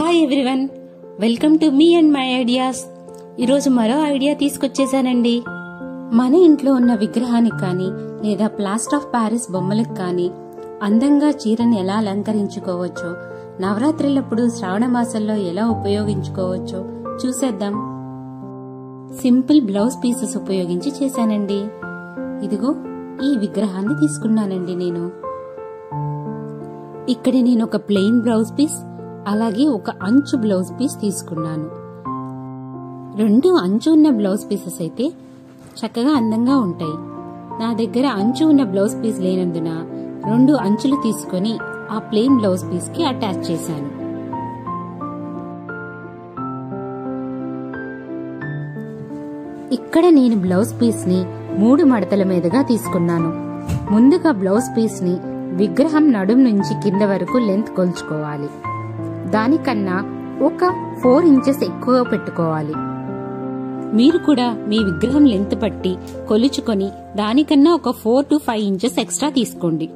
Hi everyone, welcome to me and my ideas. ఈరోజు మరో idea తీసుకొచ్చేసానండి. మన ఇంట్లో ఉన్న విగ్రహానికి కానీ లేదా ప్లాస్టర్ ఆఫ్ ప్యారిస్ బొమ్మలకు కానీ అందంగా చీరను ఎలా అలంకరించుకోవచ్చో, నవరాత్రులప్పుడు శ్రావణ మాసంలో ఎలా ఉపయోగించుకోవచ్చో చూసేద్దాం. సింపుల్ బ్లౌజ్ పీసెస్ ఉపయోగించి చేశానండి. ఇదిగో ఈ విగ్రహాన్ని తీసుకున్నానండి. ఇక్కడ నేను ఒక ప్లెయిన్ బ్లౌజ్ పీస్ అలాగే ఒక అంచు బ్లౌజ్ పీస్ తీసుకున్నాను. రెండు అంచు ఉన్న బ్లౌజ్ పీసెస్ అయితే చక్కగా అందంగా ఉంటాయి. నా దగ్గర అంచు ఉన్న బ్లౌజ్ పీస్ లేనందున రెండు అంచులు తీసుకొని ఆ ప్లెయిన్ బ్లౌజ్ పీస్ కి అటాచ్ చేశాను. ఇక్కడ నేను బ్లౌజ్ పీస్ ని 3 మడతల మీదుగా తీసుకున్నాను. ముందుగా బ్లౌజ్ పీస్ ని విగ్రహం నడుం నుంచి కింద వరకు లెంత్ కొలుచుకోవాలి. దానికన్నా ఒక 4 ఇంచెస్ ఎక్కువ పెట్టుకోవాలి. మీరు కూడా మీ విగ్రహం లెంత్ పట్టి కొలుచుకొని దానికన్నా ఒక 4 to 5 ఇంచెస్ ఎక్స్ట్రా తీసుకోండి.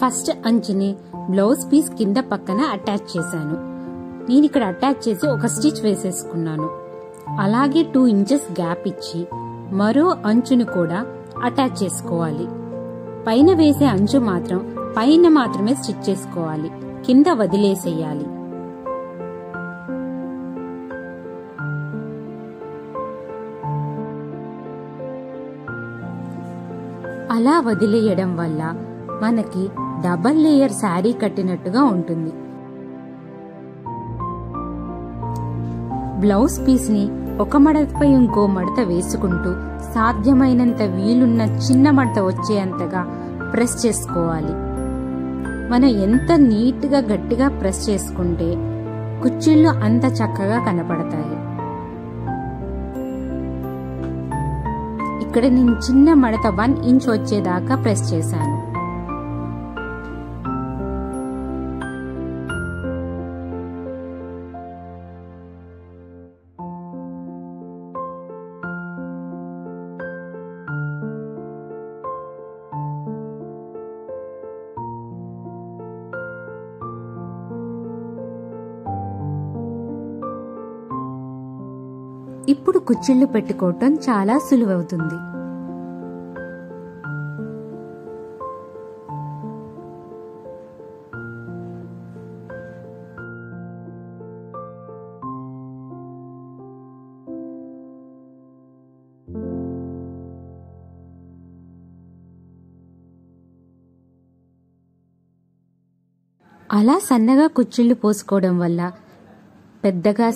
ఫస్ట్ అంచుని బ్లౌజ్ పీస్ కింద పక్కన అటాచ్ చేశాను. నేను ఇక్కడ అటాచ్ చేసి ఒక స్టిచ్ వేసేసుకున్నాను. అలాగే 2 ఇంచెస్ గ్యాప్ ఇచ్చి మరో అంచును కూడా అటాచ్ చేసుకోవాలి. పైన వేసే అంచు మాత్రం పైన మాత్రమే స్టిచ్ చేసుకోవాలి, కింద వదిలేసేయాలి. అలా వదిలేయడం వల్ల మనకి డబల్ లేయర్ శారీ కట్టినట్టుగా ఉంటుంది. బ్లౌజ్ పీస్ ని ఒక మడతపై ఇంకో మడత వేసుకుంటూ సాధ్యమైనంత వీలున్న చిన్న మడత వచ్చేంతగా ప్రెస్ చేసుకోవాలి. మనం ఎంత నీట్ గా గట్టిగా ప్రెస్ చేసుకుంటే కుచ్చిళ్ళు అంత చక్కగా కనపడతాయి. ఇక్కడ నేను చిన్న మడత 1 ఇంచ్ వచ్చేదాకా ప్రెస్ చేశాను. ఇప్పుడు కుచ్చిళ్లు పెట్టుకోవటం చాలా సులువవుతుంది. అలా సన్నగా కుచ్చిళ్లు పోసుకోవడం వల్ల పెద్దగా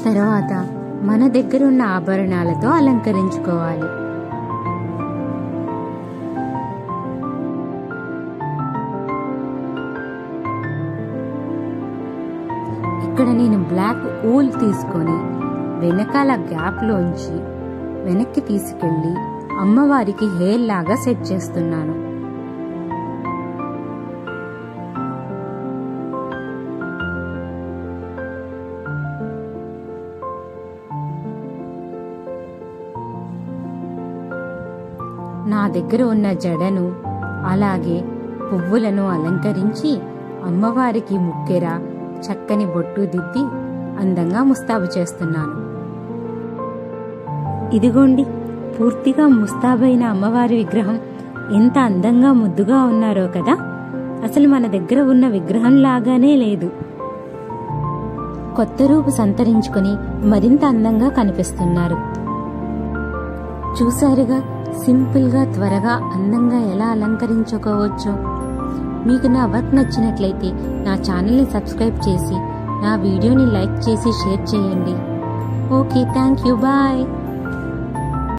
తర్వాత మన దగ్గర ఉన్న ఆభరణాలతో అలంకరించుకోవాలి. ఇక్కడ నేను బ్లాక్ ఊల్ తీసుకొని వెనకాల గ్యాప్లోంచి వెనక్కి తీసుకెళ్లి అమ్మవారికి హెయిర్ లాగా సెట్ చేస్తున్నాను. నా దగ్గర ఉన్న జడను అలాగే పువ్వులను అలంకరించి అమ్మవారికి ముక్కెర చక్కని బొట్టు దిద్ది అందంగా ముస్తాబు చేస్తున్నాను. ఇదిగోండి, పూర్తిగా ముస్తాబైన అమ్మవారి విగ్రహం ఎంత అందంగా ముద్దుగా ఉన్నారో కదా. అసలు మన దగ్గర ఉన్న విగ్రహం లాగానే లేదు. కొత్త రూపు సంతరించుకొని మరింత అందంగా కనిపిస్తున్నారు. చూసారుగా, సింపుల్గా త్వరగా అందంగా ఎలా అలంకరించుకోవచ్చో. మీకు నా వర్క్ నచ్చినట్లయితే నా ఛానల్ని సబ్స్క్రైబ్ చేసి నా వీడియోని లైక్ చేసి షేర్ చేయండి. Okay, thank you, bye.